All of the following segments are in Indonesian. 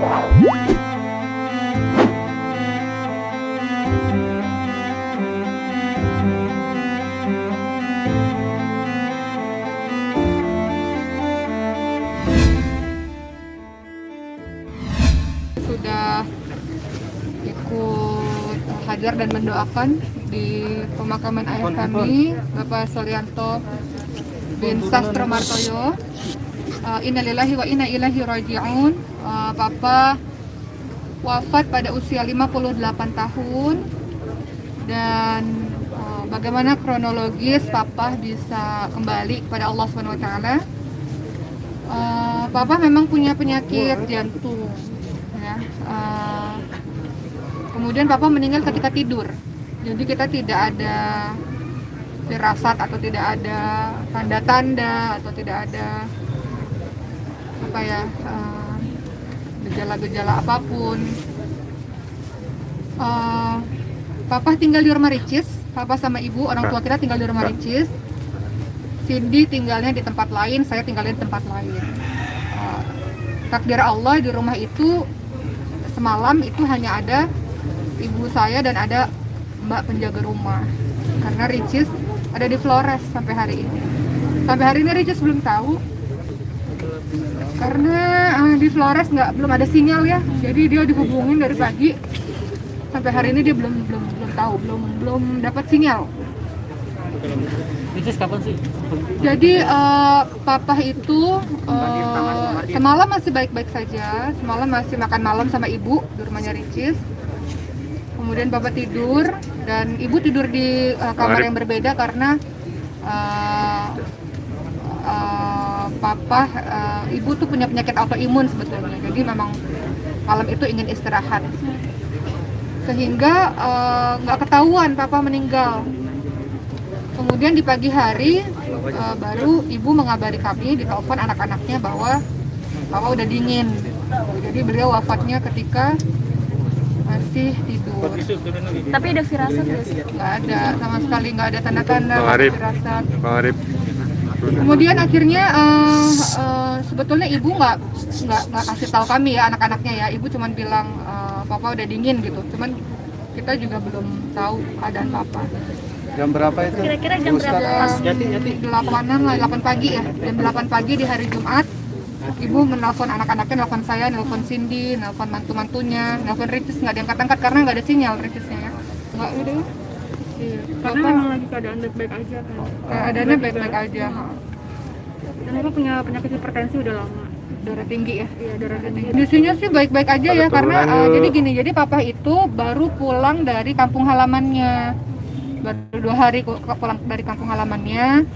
Sudah ikut hajar dan mendoakan di pemakaman ayah kami, Bapak Solianto bin Sastro Martoyo. Innalillahi wa inna ilaihi raji'un. Papa wafat pada usia 58 tahun. Dan bagaimana kronologis Papa bisa kembali kepada Allah SWT? Papa memang punya penyakit jantung. Ya. Kemudian Papa meninggal ketika tidur. Jadi kita tidak ada firasat atau tidak ada tanda-tanda atau tidak ada gejala-gejala apapun. Papa tinggal di rumah Ricis. Papa sama ibu, orang tua kita tinggal di rumah Ricis. Cindy tinggalnya di tempat lain, saya tinggalnya di tempat lain. Takdir Allah, di rumah itu semalam itu hanya ada ibu saya dan ada mbak penjaga rumah. Karena Ricis ada di Flores sampai hari ini. Sampai hari ini Ricis belum tahu. Karena di Flores belum ada sinyal ya. Jadi dia dihubungin dari pagi sampai hari ini dia belum tahu, belum dapat sinyal. Ricis kapan sih? Jadi Papa itu semalam masih baik-baik saja. Semalam masih makan malam sama ibu di rumahnya Ricis. Kemudian Papa tidur dan ibu tidur di kamar yang berbeda karena Papa, ibu tuh punya penyakit autoimun sebetulnya. Jadi memang malam itu ingin istirahat. Sehingga nggak ketahuan Papa meninggal. Kemudian di pagi hari baru ibu mengabari kami di telepon anak-anaknya bahwa Papa udah dingin. Jadi beliau wafatnya ketika masih tidur. Tapi ada firasat nggak sih? Nggak ada, sama sekali nggak ada tanda-tanda firasat. Bang Arif. Kemudian akhirnya sebetulnya ibu nggak kasih tahu kami ya, anak-anaknya ya. Ibu cuma bilang Papa udah dingin gitu. Cuman kita juga belum tahu keadaan Papa. Jam berapa itu? Kira-kira jam berapa? 8-an lah, 8 pagi ya. Jam 8 pagi di hari Jumat. Ibu menelpon anak-anaknya, nelpon saya, nelpon Cindy, nelpon mantu-mantunya, nelpon Ricis, nggak diangkat-angkat karena nggak ada sinyal Ricisnya ya. Nggak ada. Iya. Karena memang lagi keadaan baik-baik aja kan. Keadaannya baik-baik aja. Dan Bapak punya penyakit hipertensi udah lama. Darah tinggi ya. Iya, darah tinggi. Kondisinya sih baik-baik aja ya, karena jadi gini, jadi Papa itu baru pulang dari kampung halamannya. Baru 2 hari pulang dari kampung halamannya.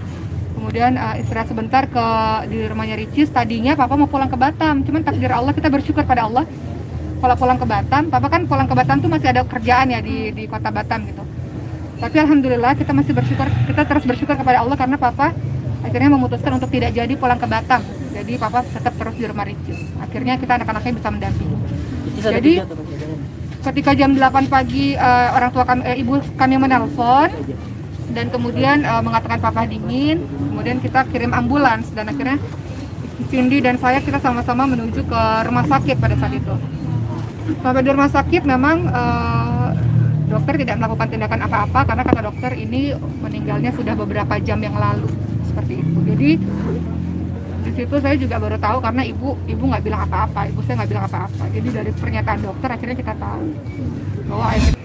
Kemudian istirahat sebentar di rumahnya Ricis. Tadinya Papa mau pulang ke Batam, cuman takdir Allah, kita bersyukur pada Allah. Kalau pulang ke Batam, Papa kan pulang ke Batam tuh masih ada kerjaan ya di kota Batam gitu. Tapi alhamdulillah kita masih bersyukur, kita terus bersyukur kepada Allah karena Papa akhirnya memutuskan untuk tidak jadi pulang ke Batam. Jadi Papa tetap terus di rumah Ricis. Akhirnya kita anak-anaknya bisa mendampingi. Jadi ketika jam 8 pagi orang tua kami, ibu kami menelpon dan kemudian mengatakan Papa dingin. Kemudian kita kirim ambulans dan akhirnya Cindy dan saya kita sama-sama menuju ke rumah sakit pada saat itu. Sampai di rumah sakit memang dokter tidak melakukan tindakan apa-apa karena kata dokter ini meninggalnya sudah beberapa jam yang lalu, seperti itu. Jadi di situ saya juga baru tahu karena ibu nggak bilang apa-apa, ibu saya nggak bilang apa-apa. Jadi dari pernyataan dokter akhirnya kita tahu bahwa ayah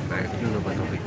Baik dulu Pak Taufik.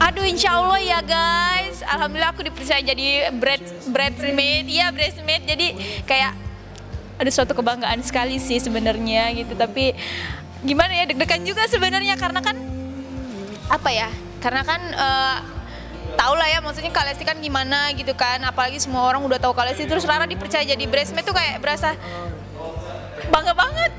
Aduh, insya Allah ya guys, alhamdulillah aku dipercaya jadi bridesmaid, iya bridesmaid. Jadi kayak ada suatu kebanggaan sekali sih sebenarnya gitu. Tapi gimana ya, deg-degan juga sebenarnya karena kan apa ya? Karena kan tau lah ya, maksudnya Kak Lesti kan gimana gitu kan. Apalagi semua orang udah tahu Kak Lesti, terus Rara dipercaya jadi bridesmaid tuh kayak berasa bangga banget.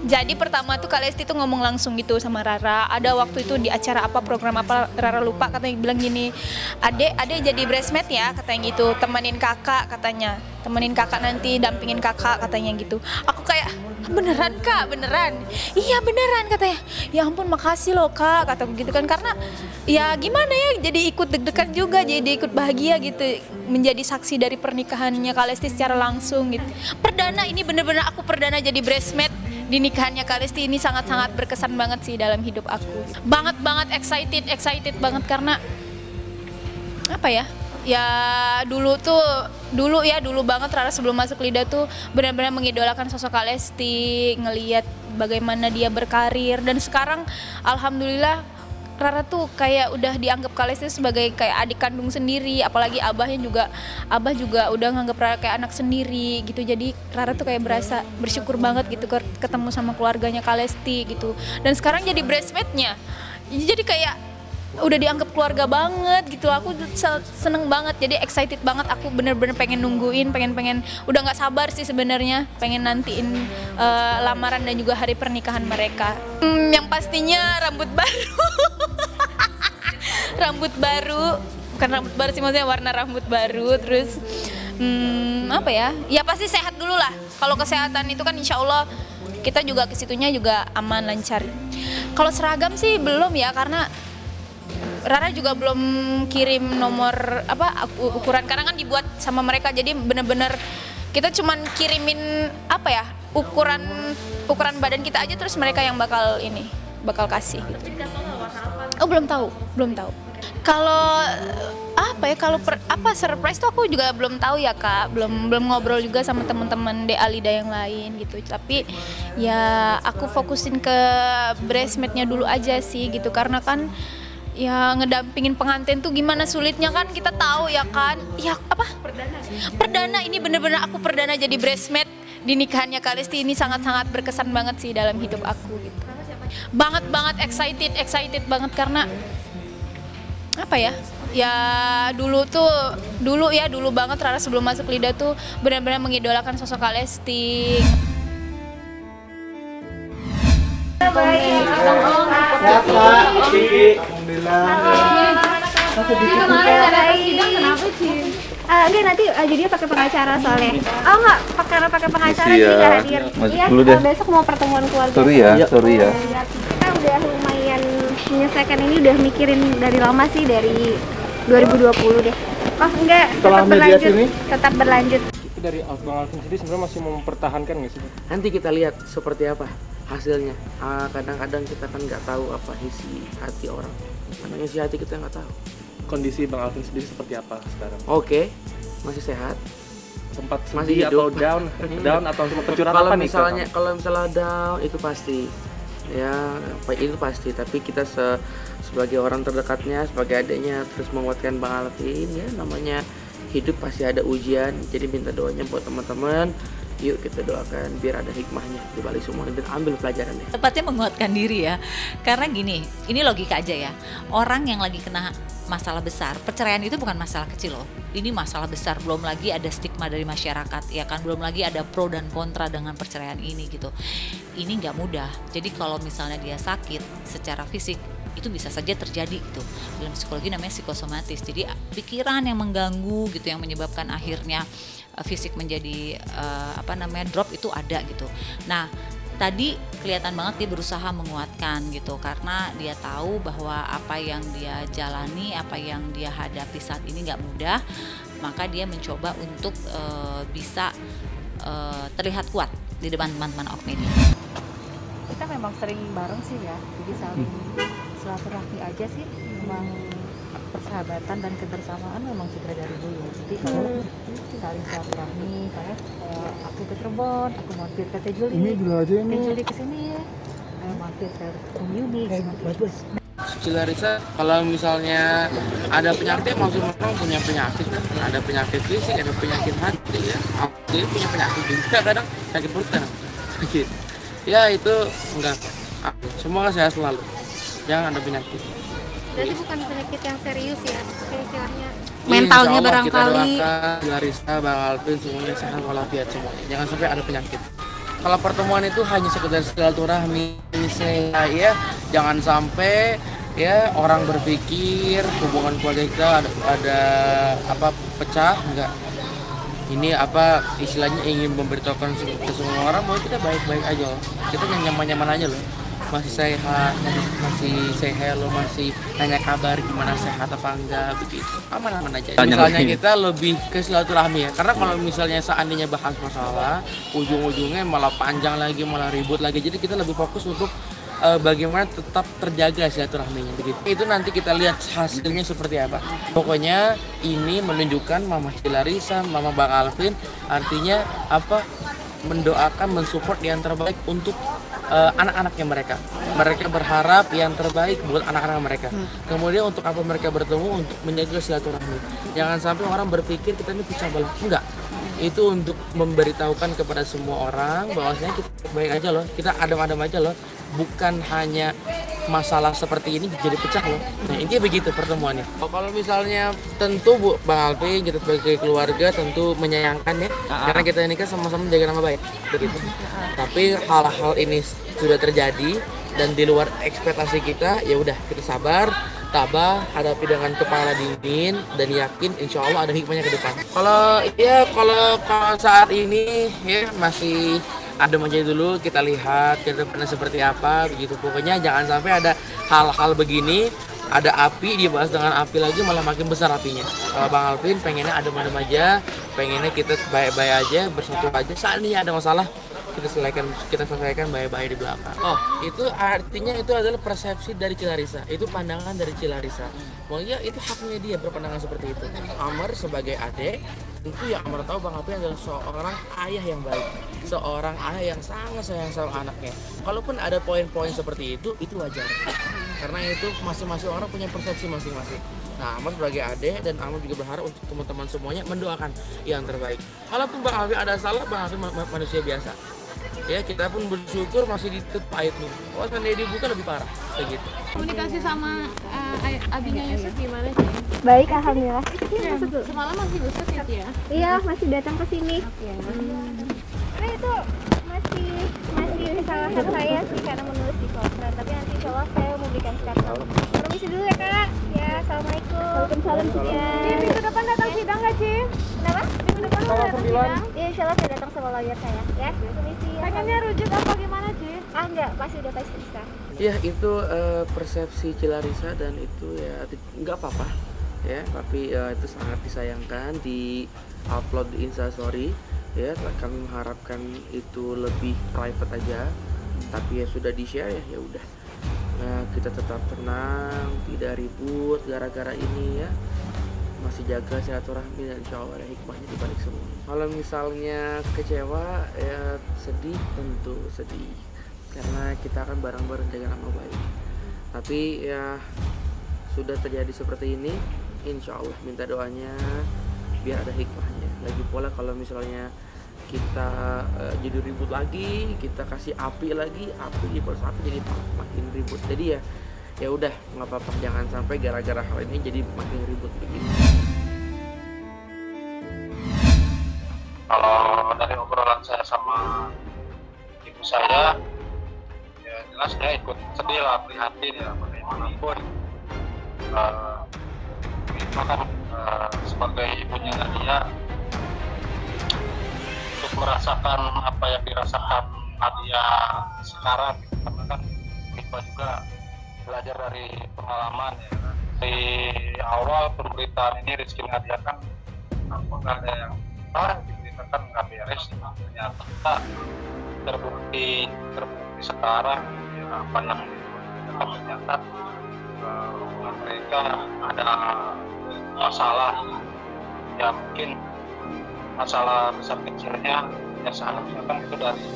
Jadi pertama tuh Kak Lesti tuh ngomong langsung gitu sama Rara. Ada waktu itu di acara apa, program apa, Rara lupa, katanya bilang gini, adek jadi bridesmaid ya, katanya gitu, temenin kakak katanya. temenin kakak nanti, dampingin kakak katanya gitu. Aku kayak, beneran kak, beneran? Iya beneran katanya. Ya ampun makasih loh kak, kataku gitu kan. Karena ya gimana ya, jadi ikut deg-degan juga, jadi ikut bahagia gitu, menjadi saksi dari pernikahannya Kak Lesti secara langsung gitu. Perdana, ini bener-bener aku perdana jadi bridesmaid di nikahannya Kak Lesti. Ini sangat-sangat berkesan banget sih dalam hidup aku. Banget excited banget karena apa ya? Ya dulu banget Rara sebelum masuk Lida tuh benar-benar mengidolakan sosok Kak Lesti, ngelihat bagaimana dia berkarir, dan sekarang alhamdulillah Rara tuh kayak udah dianggap Kak Lesti sebagai kayak adik kandung sendiri, apalagi abah juga udah nganggap Rara kayak anak sendiri gitu. Jadi Rara tuh kayak berasa bersyukur banget gitu ketemu sama keluarganya Kak Lesti gitu. Dan sekarang jadi bridesmaidnya, jadi kayak udah dianggap keluarga banget gitu. Aku seneng banget, jadi excited banget. Aku bener-bener pengen nungguin, pengen udah nggak sabar sih sebenarnya, pengen nantiin lamaran dan juga hari pernikahan mereka. Yang pastinya rambut baru. Rambut baru, bukan rambut baru sih, maksudnya warna rambut baru. Terus apa ya, ya pasti sehat dulu lah. Kalau kesehatan itu kan insya Allah kita juga kesitunya juga aman, lancar. Kalau seragam sih belum ya, karena Rara juga belum kirim nomor ukuran, karena kan dibuat sama mereka. Jadi bener-bener kita cuman kirimin ukuran badan kita aja, terus mereka yang bakal kasih gitu. Oh belum tahu. Kalau surprise tuh aku juga belum tahu ya Kak, belum ngobrol juga sama teman-teman DA Lida yang lain gitu. Tapi ya aku fokusin ke bridesmaidnya dulu aja sih gitu, karena kan ya ngedampingin pengantin tuh gimana sulitnya kan kita tahu ya kan. Ya perdana ini bener-bener aku perdana jadi bridesmaid di nikahannya Kak Lesti. Ini sangat-sangat berkesan banget sih dalam hidup aku gitu. Banget excited banget karena apa ya? Ya dulu banget Rara sebelum masuk Lida tuh benar-benar mengidolakan sosok Kak Lesti. Enggak, nanti jadinya pakai pengacara soalnya. Oh enggak, pakai pengacara sih nggak hadir. Iya, besok mau pertemuan keluarga. Sorry ya. Kita udah lumayan menyelesaikan ini, udah mikirin dari lama sih, dari 2020 deh. Oh enggak, tetap berlanjut. Dari Bang Alvin sendiri sebenarnya masih mempertahankan nggak sih? Nanti kita lihat seperti apa hasilnya. Kadang-kadang kita kan nggak tahu apa isi hati orang. Kadang isi hati kita nggak tahu. Kondisi Bang Alvin sendiri seperti apa sekarang? Oke, masih sehat. Sempat masih sedih atau down atau kecurangan apa nih? Kalau misalnya down itu pasti, ya itu pasti. Tapi kita sebagai orang terdekatnya, sebagai adiknya, terus menguatkan Bang Alvin, ya namanya hidup pasti ada ujian. Jadi minta doanya buat teman-teman. Yuk kita doakan biar ada hikmahnya di balik semua dan ambil pelajarannya. Tepatnya menguatkan diri ya. Karena gini, ini logika aja ya. Orang yang lagi kena masalah besar, perceraian itu bukan masalah kecil loh. Ini masalah besar, belum lagi ada stigma dari masyarakat, ya kan, belum lagi ada pro dan kontra dengan perceraian ini gitu. Ini nggak mudah. Jadi kalau misalnya dia sakit secara fisik, itu bisa saja terjadi gitu. Dalam psikologi namanya psikosomatis. Jadi pikiran yang mengganggu gitu, yang menyebabkan akhirnya fisik menjadi drop itu ada gitu. Nah, tadi kelihatan banget dia berusaha menguatkan gitu, karena dia tahu bahwa apa yang dia jalani, apa yang dia hadapi saat ini nggak mudah, maka dia mencoba untuk bisa terlihat kuat di depan teman-teman awak media. Kita memang sering bareng sih ya, jadi saling silaturahmi aja sih, memang persahabatan dan kebersamaan memang sudah dari dulu. Jadi kalau saling silaturahmi, kayak aku ke Cirebon, aku mampir ke Teh Juli kesini ya, mampir ke Yuni, bagus. Larissa, kalau misalnya ada penyakit, maksudnya orang punya penyakit kan, ada penyakit fisik, ada penyakit hati ya. Dia punya penyakit juga, kadang sakit perut, kadang sakit. Ya itu enggak, semua sehat selalu, jangan ada penyakit. Berarti bukan penyakit yang serius ya, istilahnya mentalnya barangkali. Larissa, Bang Alvin semuanya sehat walafiat semua, jangan sampai ada penyakit. Kalau pertemuan itu hanya sekedar silaturahmi, ya, jangan sampai ya orang berpikir hubungan keluarga kita ada pecah, enggak. ini apa istilahnya ingin memberitahukan ke semua orang bahwa kita baik-baik aja loh. Kita nyaman-nyaman aja loh. Masih sehat, masih say hello, masih nanya kabar gimana sehat apa enggak begitu. Aman-aman aja. Misalnya kita lebih ke silaturahmi ya. Karena kalau misalnya seandainya bahas masalah, ujung-ujungnya malah panjang lagi, malah ribut lagi. Jadi kita lebih fokus untuk bagaimana tetap terjaga silaturahminya begitu. Itu nanti kita lihat hasilnya seperti apa. Pokoknya ini menunjukkan Mama Cilarisa, Mama Bang Alvin artinya apa? Mendoakan, mensupport yang terbaik untuk anak-anaknya mereka. Mereka berharap yang terbaik buat anak-anak mereka. Kemudian untuk apa mereka bertemu? Untuk menjaga silaturahmi. Jangan sampai orang berpikir kita ini pecah belah. Enggak. Itu untuk memberitahukan kepada semua orang bahwasanya kita baik aja loh. Kita adem-adem aja loh. Bukan hanya masalah seperti ini jadi pecah loh. Nah intinya begitu pertemuannya. Kalau misalnya tentu Bu Bang Alvin kita sebagai keluarga tentu menyayangkan ya, karena kita ini kan sama-sama menjaga nama baik begitu. Tapi hal-hal ini sudah terjadi dan di luar ekspektasi kita, ya udah kita sabar, tabah, hadapi dengan kepala dingin dan yakin insya Allah ada hikmahnya ke depan. Kalau saat ini ya masih adem aja dulu, kita lihat ke depannya seperti apa begitu. Pokoknya jangan sampai ada hal-hal begini, ada api dibahas dengan api lagi malah makin besar apinya. Kalau Bang Alvin pengennya adem-adem aja, pengennya kita baik-baik aja, bersatu aja. Seandainya ada masalah kita selesaikan baik-baik di belakang. Oh, itu artinya itu adalah persepsi dari Cilarisa. Itu pandangan dari Cilarisa. Makanya itu haknya dia berpandangan seperti itu. Amar sebagai adik, tentu yang Amar tahu Bang Alvin adalah seorang ayah yang baik, seorang ayah yang sangat sayang sama anaknya. Kalaupun ada poin-poin seperti itu wajar. Karena itu masing-masing orang punya persepsi masing-masing. Nah, Amar sebagai adik dan Amar juga berharap untuk teman-teman semuanya mendoakan yang terbaik. Kalaupun Bang Alvin ada salah, Bang Alvin manusia biasa. Ya kita pun bersyukur masih ditutup pahit nih. Oh seandainya dibuka lebih parah kayak gitu. Komunikasi sama abinya Yusuf gimana sih? Baik, alhamdulillah. Semalam masih Yusuf ya? Iya, masih datang ke sini. Oke. Nah itu masih kesalahan saya sih karena menulis di kontrak. Tapi nanti insya Allah saya memberikan sekarang. Permisi dulu ya kak. Ya, assalamualaikum. Waalaikumsalam. Ya. Minggu depan datang sidang nggak Ci? Kenapa? Minggu depan datang sidang? Ya insya Allah saya datang sama lawyer saya. Ya, permisi. Pengennya rujuk apa gimana Ci? Enggak, pasti udah pasti bisa. Ya itu persepsi Cilarisa dan itu ya nggak apa-apa ya, tapi itu sangat disayangkan di upload di Instastory ya. Kami mengharapkan itu lebih private aja, tapi ya sudah di share ya udah. Nah, kita tetap tenang, tidak ribut gara-gara ini ya. Masih jaga silaturahmi dan insya Allah ada hikmahnya di balik semua. Kalau misalnya kecewa ya sedih, tentu sedih karena kita akan bareng-bareng jaga nama baik. Tapi ya sudah terjadi seperti ini, insya Allah minta doanya biar ada hikmahnya. Lagi pula kalau misalnya kita jadi ribut lagi, kita kasih api lagi, api dibalas api jadi makin ribut. Jadi ya udah nggak apa-apa, jangan sampai gara-gara hal ini jadi makin ribut begitu. Kalau dari obrolan saya sama ibu saya, ya jelas dia ikut sedih lah, prihatin ya bagaimanapun. Itu kan sebagai ibunya Nadia untuk merasakan apa yang dirasakan Nadia sekarang, karena kan Iqbal juga belajar dari pengalaman ya. Di awal pemberitaan ini Rizky Nadia kan apakah ada yang diberitakan nggak beres, ternyata terbukti sekarang ya, apa yang ternyata hubungan mereka ada masalah ya, mungkin masalah besar kecilnya ya seharusnya kan itu dari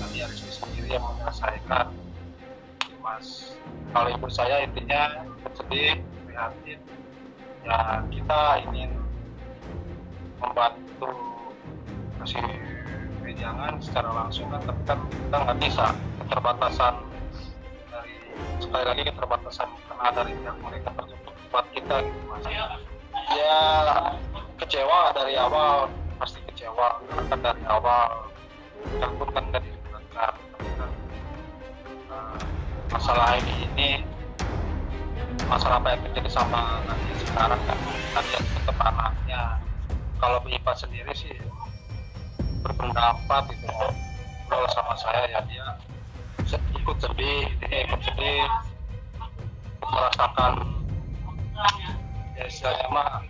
Nadia Rizky sendiri yang menyelesaikan. Mas, kalau ibu saya intinya bersedih, prihatin ya, kita ingin membantu kasih wejangan secara langsung kan, tapi kan kita nggak bisa, keterbatasan dari, sekali lagi keterbatasan karena dari pihak mereka tertutup buat kita gitu Mas. Ya kecewa dari awal, pasti kecewa karena kan dari awal kita pun kan nggak dilibatkan. Masalah ini masalah apa yang terjadi sama Nadia sekarang kan, Nadia tetap anaknya kalau Ipa sendiri sih berpendapat gitu, ngobrol sama saya ya, dia ikut sedih, merasakan ya istilahnya mah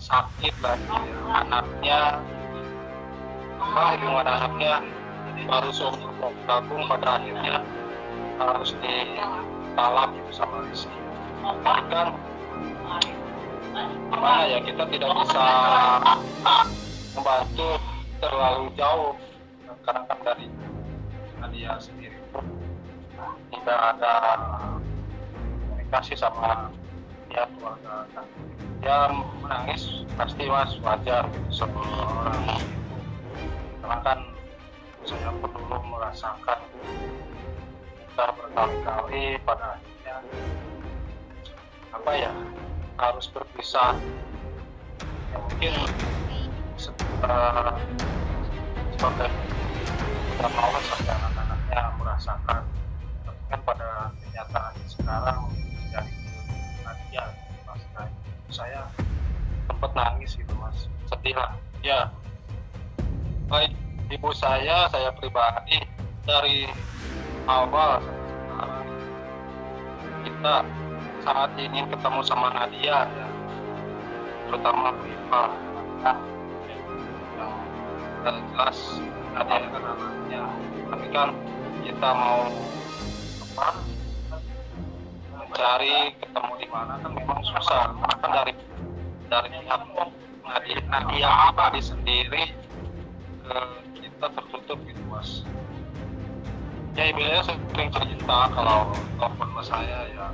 sakit lah gitu ya. Anaknya hubungan anaknya baru seumur gabung pada akhirnya harus ditalak gitu sama istri. Tapi kan gimana ya, kita tidak bisa membantu terlalu jauh karena kan dari dia sendiri tidak ada komunikasi sama pihak keluarga. Dia menangis pasti mas, wajar gitu seorang ibu, karena kan saya pun dulu merasakan kita berkali-kali pada akhirnya apa ya, harus berpisah ya, mungkin sebagai tidak mau sampai anak-anaknya merasakan, tapi kan pada kenyataan sekarang dari Nadia mas, saya sempat nangis gitu mas, sedih lah ya. Baik ibu saya pribadi dari awal sampai sekarang kita sangat ingin ketemu sama Nadia ya, terutama Bu Ipa yang jelas Nadia kan anaknya, tapi kan kita mau apa mencari ketemu di mana kan memang susah, karena kan dari pihak Nadia pribadi sendiri ke kita tertutup gitu mas. Ya ibunya sering cerita kalau telepon sama saya ya,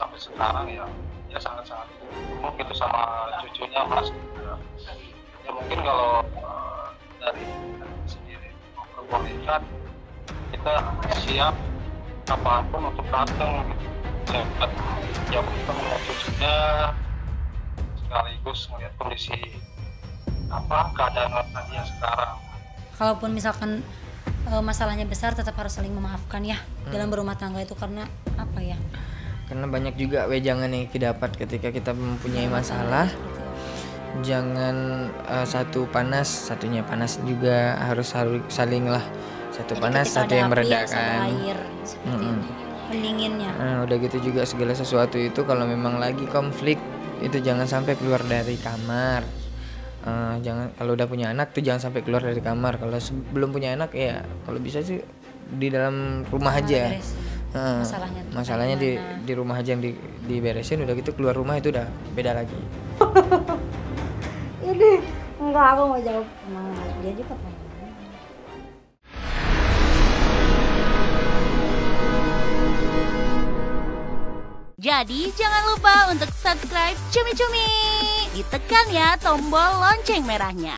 sampai sekarang ya sangat-sangat mungkin itu sama cucunya mas ya. Ya mungkin kalau dari sendiri memperbolehkan, kita siap apapun untuk datang gitu. Ya kita melihat cucunya sekaligus melihat kondisi keadaan Nadia sekarang. Kalaupun misalkan masalahnya besar, tetap harus saling memaafkan ya dalam berumah tangga itu, karena apa ya? Karena banyak juga wejangan yang kita dapat ketika kita mempunyai masalah. Jangan satu panas, satunya panas juga, harus saling lah. Satu jadi panas, satu yang meredakan. Pendinginnya. Udah gitu juga segala sesuatu itu kalau memang lagi konflik itu jangan sampai keluar dari kamar. Jangan, kalau udah punya anak tuh jangan sampai keluar dari kamar. Kalau belum punya anak ya kalau bisa sih di dalam rumah aja. Masalahnya di rumah aja yang diberesin, udah gitu keluar rumah itu udah beda lagi. Ini enggak, aku mau jawab sama dia juga kan. Jadi jangan lupa untuk subscribe Cumi Cumi. Ditekan ya tombol lonceng merahnya.